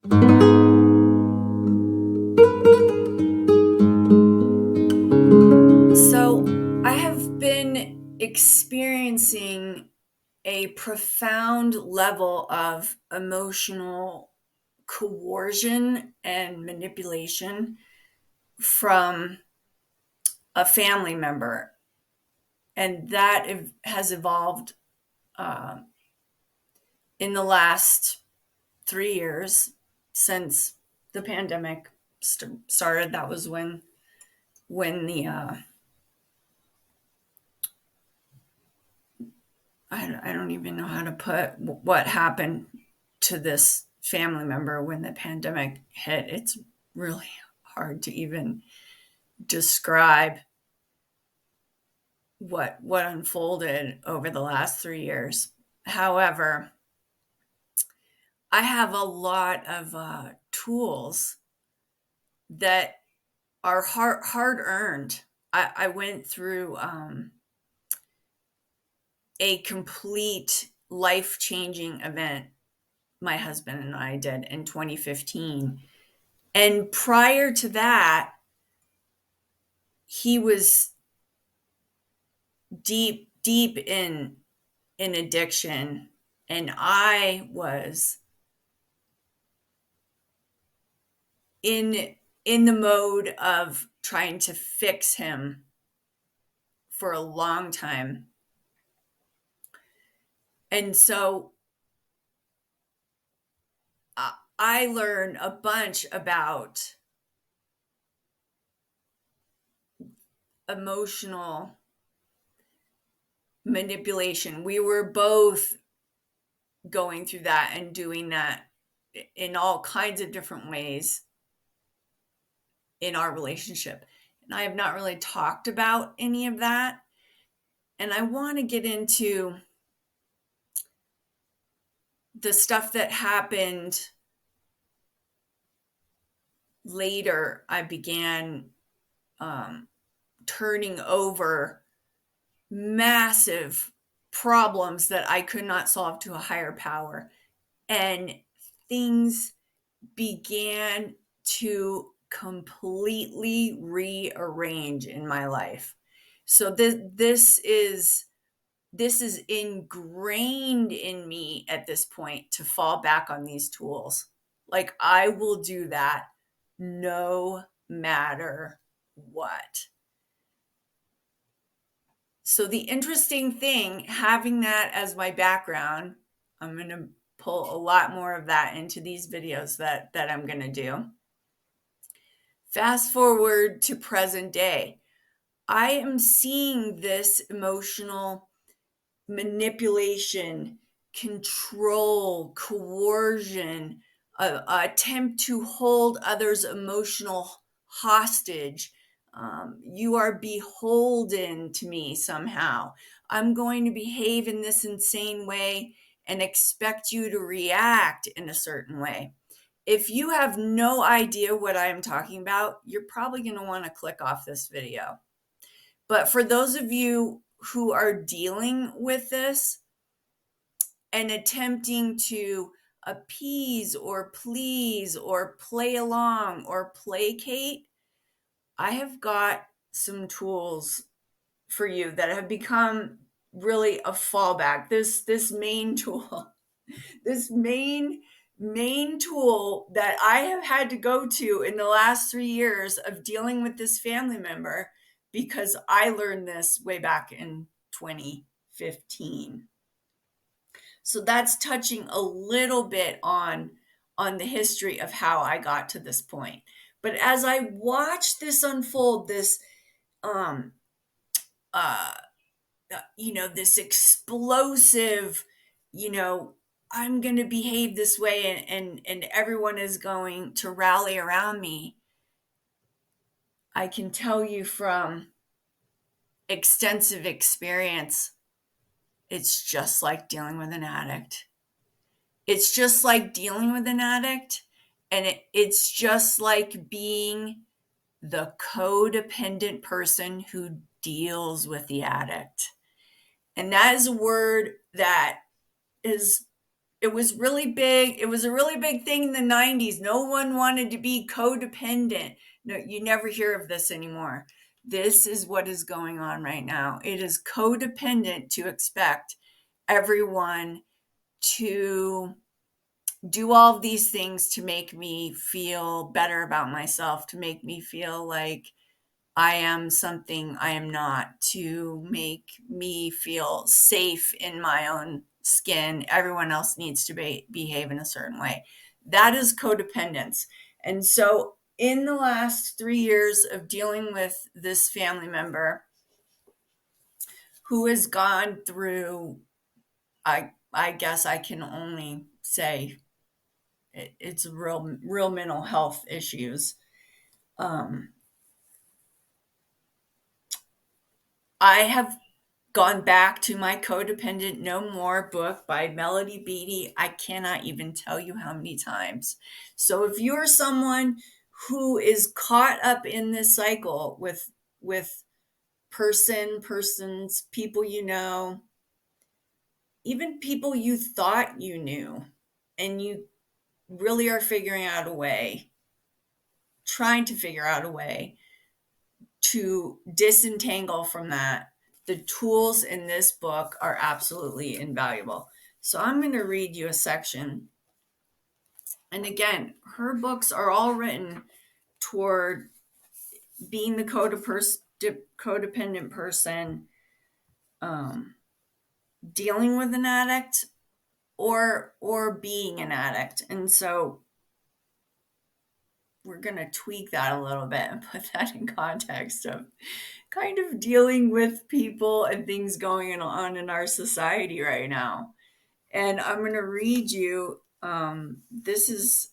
So, I have been experiencing a profound level of emotional coercion and manipulation from a family member. And that has evolved uh, in the last 3 years since the pandemic started. That was when the I don't even know how to put what happened to this family member when the pandemic hit. It's really hard to even describe what unfolded over the last 3 years. However, I have a lot of tools that are hard earned. I went through a complete life changing event. My husband and I did in 2015. And prior to that, he was deep in addiction, and I was in the mode of trying to fix him for a long time. And so I learned a bunch about emotional manipulation. We were both going through that and doing that in all kinds of different ways in our relationship. And I have not really talked about any of that. And I want to get into the stuff that happened later. I began turning over massive problems that I could not solve to a higher power. And things began to completely rearrange in my life. So this is ingrained in me at this point to fall back on these tools. Like, I will do that no matter what. So the interesting thing, having that as my background, I'm going to pull a lot more of that into these videos that I'm going to do. Fast forward to present day. I am seeing this emotional manipulation, control, coercion, attempt to hold others' emotional hostage. You are beholden to me somehow. I'm going to behave in this insane way and expect you to react in a certain way. If you have no idea what I am talking about, you're probably going to want to click off this video. But for those of you who are dealing with this and attempting to appease or please or play along or placate, I have got some tools for you that have become really a fallback. This main tool, this main tool that I have had to go to in the last 3 years of dealing with this family member, because I learned this way back in 2015. So that's touching a little bit on the history of how I got to this point. But as I watch this unfold, this um uh this explosive, I'm going to behave this way, and everyone is going to rally around me. I can tell you from extensive experience, it's just like dealing with an addict. It's just like dealing with an addict, and it's just like being the codependent person who deals with the addict. And that is a word that is It was really big. It was a really big thing in the 90s. No one wanted to be codependent. No, you never hear of this anymore. This is what is going on right now. It is codependent to expect everyone to do all of these things to make me feel better about myself, to make me feel like I am something I am not, to make me feel safe in my own skin. Everyone else needs to behave in a certain way. That is codependence. And so, in the last 3 years of dealing with this family member who has gone through, I guess I can only say it's real mental health issues. Um, I have gone back to my Codependent No More book by Melody Beattie. I cannot even tell you how many times. So if you're someone who is caught up in this cycle with persons, people you know, even people you thought you knew, and you really are trying to figure out a way to disentangle from that, the tools in this book are absolutely invaluable. So I'm going to read you a section. And again, her books are all written toward being the codependent person, dealing with an addict, or being an addict. And so we're going to tweak that a little bit and put that in context of kind of dealing with people and things going on in our society right now. And I'm going to read you, this is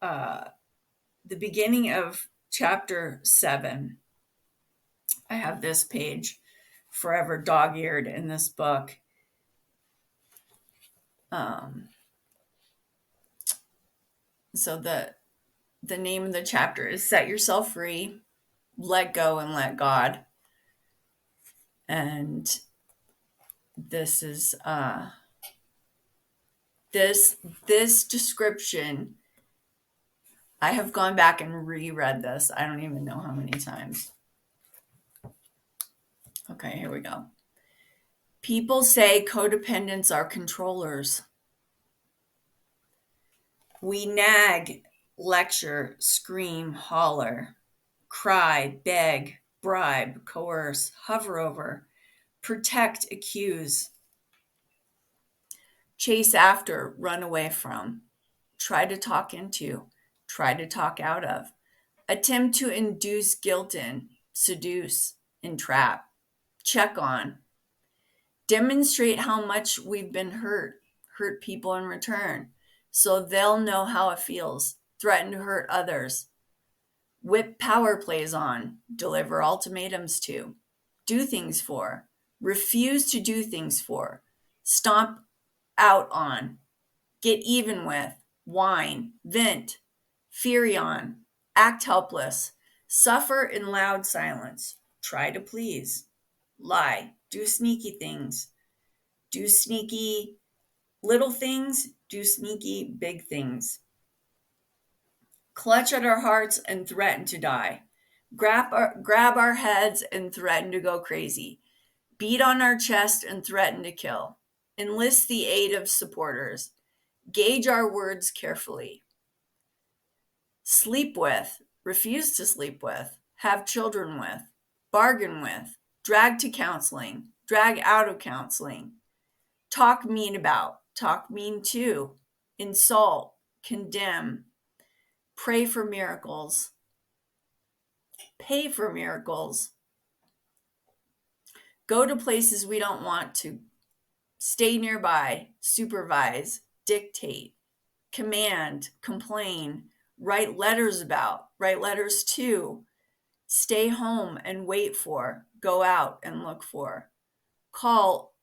the beginning of chapter 7. I have this page forever dog-eared in this book. So the name of the chapter is Set Yourself Free, Let Go and Let God. And this is this description, I have gone back and reread this. I don't even know how many times. Okay, here we go. People say codependents are controllers. We nag, lecture, scream, holler, cry, beg, bribe, coerce, hover over, protect, accuse, chase after, run away from, try to talk into, try to talk out of, attempt to induce guilt in, seduce, entrap, check on, demonstrate how much we've been hurt people in return, so they'll know how it feels, threaten to hurt others, whip power plays on, deliver ultimatums to, do things for, refuse to do things for, stomp out on, get even with, whine, vent, fury on, act helpless, suffer in loud silence, try to please, lie, do sneaky things, do sneaky little things, do sneaky big things, clutch at our hearts and threaten to die, grab our heads and threaten to go crazy, beat on our chest and threaten to kill, enlist the aid of supporters, gauge our words carefully, sleep with, refuse to sleep with, have children with, bargain with, drag to counseling, drag out of counseling, talk mean about, talk mean to, insult, condemn, pray for miracles, pay for miracles, go to places we don't want to, stay nearby, supervise, dictate, command, complain, write letters about, write letters to, stay home and wait for, go out and look for, call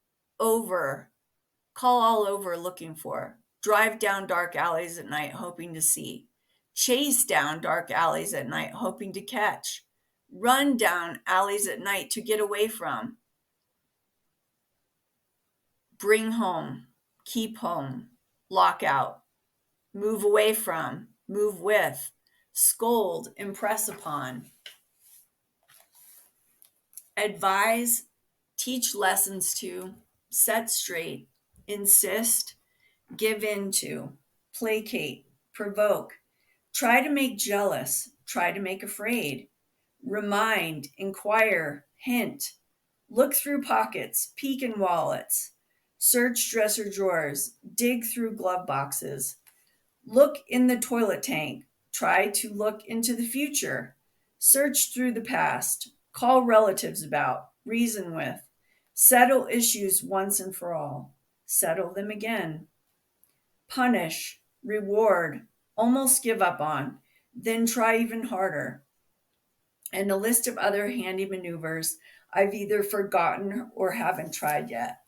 all over looking for, drive down dark alleys at night hoping to see, chase down dark alleys at night hoping to catch, run down alleys at night to get away from, bring home, keep home, lock out, move away from, move with, scold, impress upon, advise, teach lessons to, set straight, insist, give in to, placate, provoke, try to make jealous, try to make afraid, remind, inquire, hint, look through pockets, peek in wallets, search dresser drawers, dig through glove boxes, look in the toilet tank, try to look into the future, search through the past, call relatives about, reason with, settle issues once and for all, settle them again, punish, reward, almost give up on, then try even harder, and a list of other handy maneuvers I've either forgotten or haven't tried yet.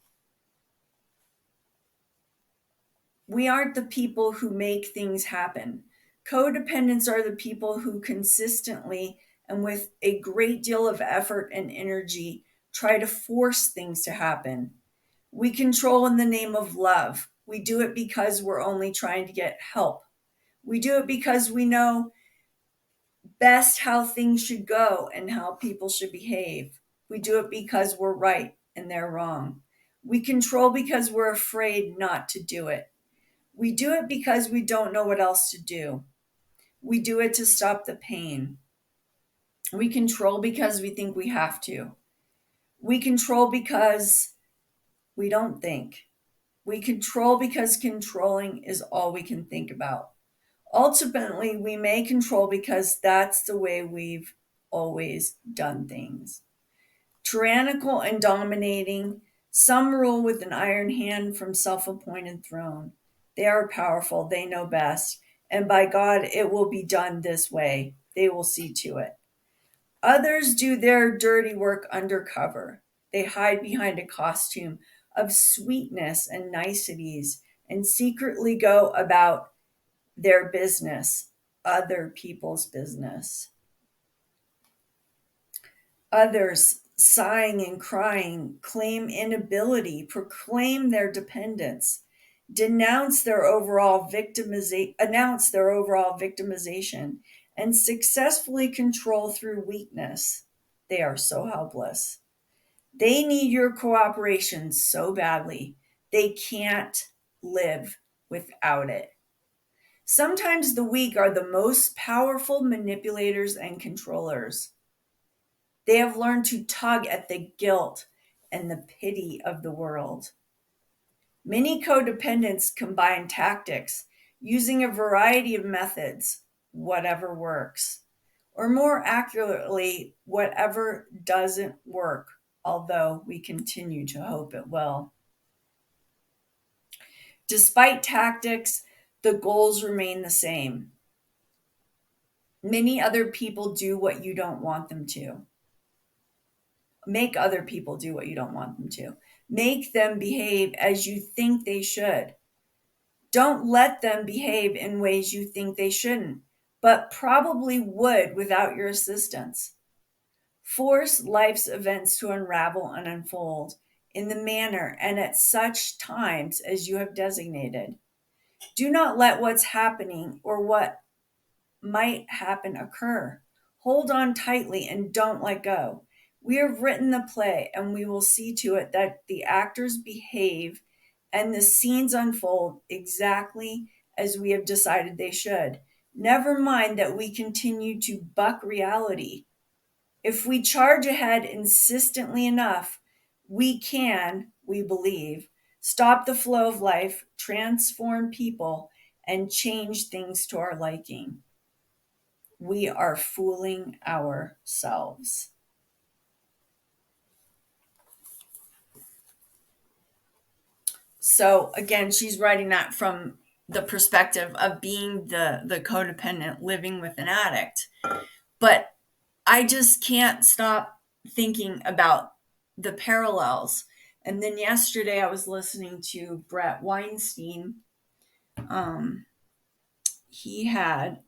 We aren't the people who make things happen. Codependents are the people who consistently and with a great deal of effort and energy try to force things to happen. We control in the name of love. We do it because we're only trying to get help. We do it because we know best how things should go and how people should behave. We do it because we're right and they're wrong. We control because we're afraid not to do it. We do it because we don't know what else to do. We do it to stop the pain. We control because we think we have to. We control because we don't think. We control because controlling is all we can think about. Ultimately, we may control because that's the way we've always done things. Tyrannical and dominating, some rule with an iron hand from self-appointed throne. They are powerful, they know best, and by God, it will be done this way. They will see to it. Others do their dirty work undercover. They hide behind a costume of sweetness and niceties and secretly go about their business, other people's business. Others, sighing and crying, claim inability, proclaim their dependence, announce their overall victimization, and successfully control through weakness. They are so helpless. They need your cooperation so badly, they can't live without it. Sometimes the weak are the most powerful manipulators and controllers. They have learned to tug at the guilt and the pity of the world. Many codependents combine tactics using a variety of methods, whatever works, or more accurately, whatever doesn't work, although we continue to hope it will. Despite tactics, the goals remain the same. Many other people do what you don't want them to. Make other people do what you don't want them to. Make them behave as you think they should. Don't let them behave in ways you think they shouldn't, but probably would without your assistance. Force life's events to unravel and unfold in the manner and at such times as you have designated. Do not let what's happening or what might happen occur. Hold on tightly and don't let go. We have written the play and we will see to it that the actors behave and the scenes unfold exactly as we have decided they should. Never mind that we continue to buck reality. If we charge ahead insistently enough, we can, we believe, stop the flow of life, transform people, and change things to our liking. We are fooling ourselves. So again, she's writing that from the perspective of being the codependent living with an addict. But I just can't stop thinking about the parallels. And then yesterday I was listening to Brett Weinstein. He had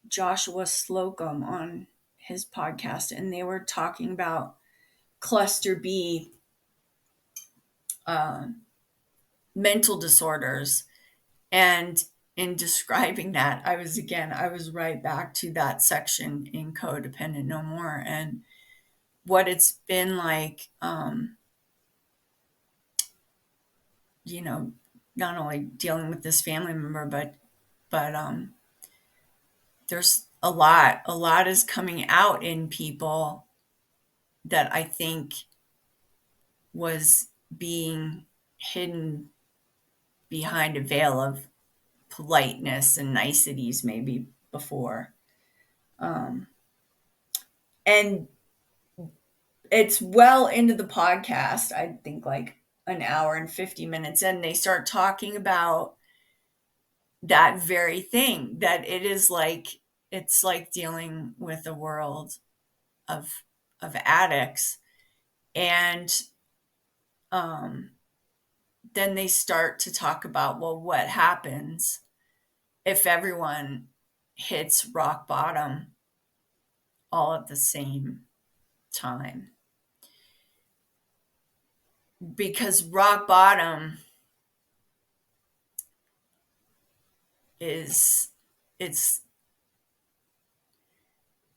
Joshua Slocum on his podcast, and they were talking about cluster B mental disorders. And in describing that, I was right back to that section in Codependent No More, and what it's been like, you know, not only dealing with this family member, but there's a lot is coming out in people that I think was being hidden behind a veil of politeness and niceties maybe before. Um, and it's well into the podcast. I think like an hour and 50 minutes in, they start talking about that very thing, that it is like, it's like dealing with a world of addicts. And um, then they start to talk about, well, what happens if everyone hits rock bottom all at the same time? Because rock bottom is, it's,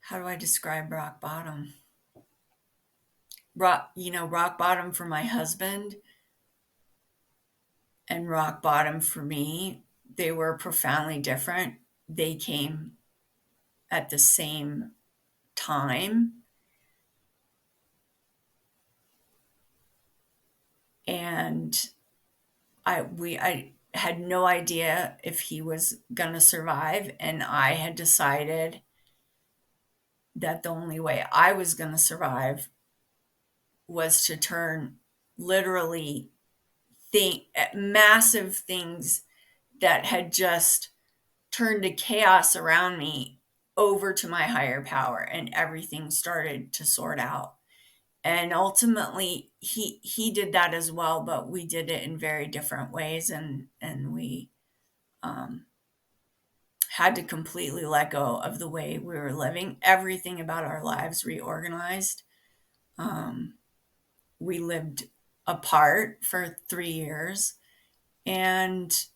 how do I describe rock bottom? Rock bottom for my husband and rock bottom for me, they were profoundly different. They came at the same time. And I had no idea if he was going to survive, and I had decided that the only way I was going to survive was to turn literally massive things that had just turned to chaos around me over to my higher power, and everything started to sort out. And ultimately he did that as well, but we did it in very different ways, and we um, had to completely let go of the way we were living. Everything about our lives reorganized. um, we lived apart for 3 years, and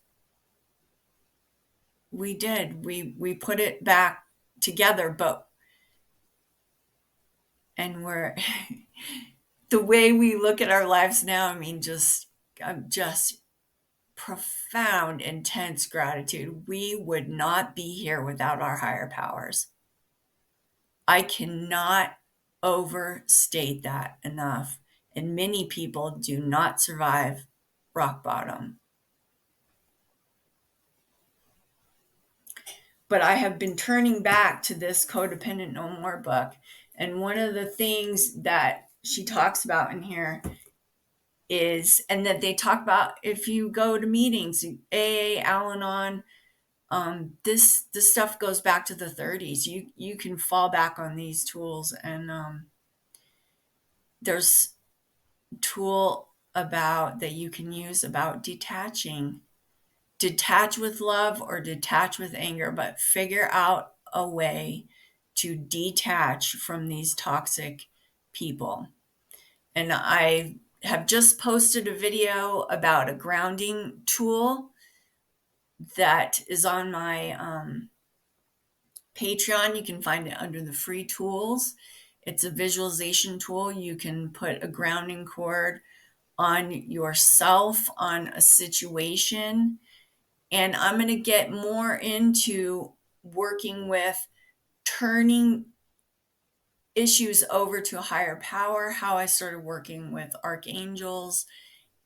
we put it back together, but and we're the way we look at our lives now, I mean, just profound, intense gratitude. We would not be here without our higher powers. I cannot overstate that enough. And many people do not survive rock bottom. But I have been turning back to this Codependent No More book. And one of the things that she talks about in here is, and that they talk about if you go to meetings, AA, Al-Anon, this stuff goes back to the 30s. You can fall back on these tools, and there's a tool about that you can use about detaching. Detach with love or detach with anger, but figure out a way to detach from these toxic people. And I have just posted a video about a grounding tool that is on my Patreon. You can find it under the free tools. It's a visualization tool. You can put a grounding cord on yourself, on a situation. And I'm going to get more into working with turning issues over to a higher power, how I started working with archangels,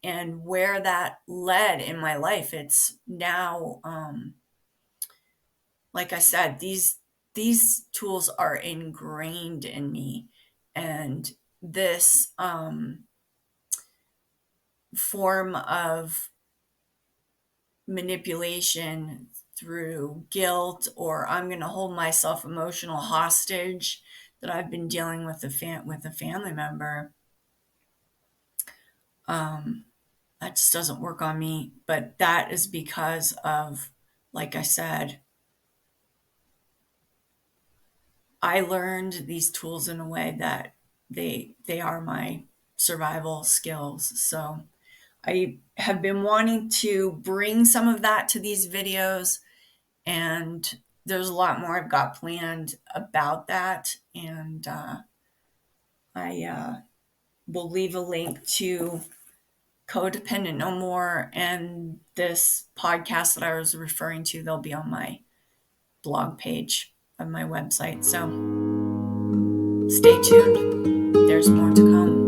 and where that led in my life. It's now, like I said, these tools are ingrained in me, and this form of manipulation through guilt, or I'm going to hold myself emotional hostage, that I've been dealing with a family member. That just doesn't work on me, but that is because of, like I said, I learned these tools in a way that they are my survival skills. So I have been wanting to bring some of that to these videos, and there's a lot more I've got planned about that. And I will leave a link to Codependent No More and this podcast that I was referring to. They'll be on my blog page of my website. So stay tuned. There's more to come.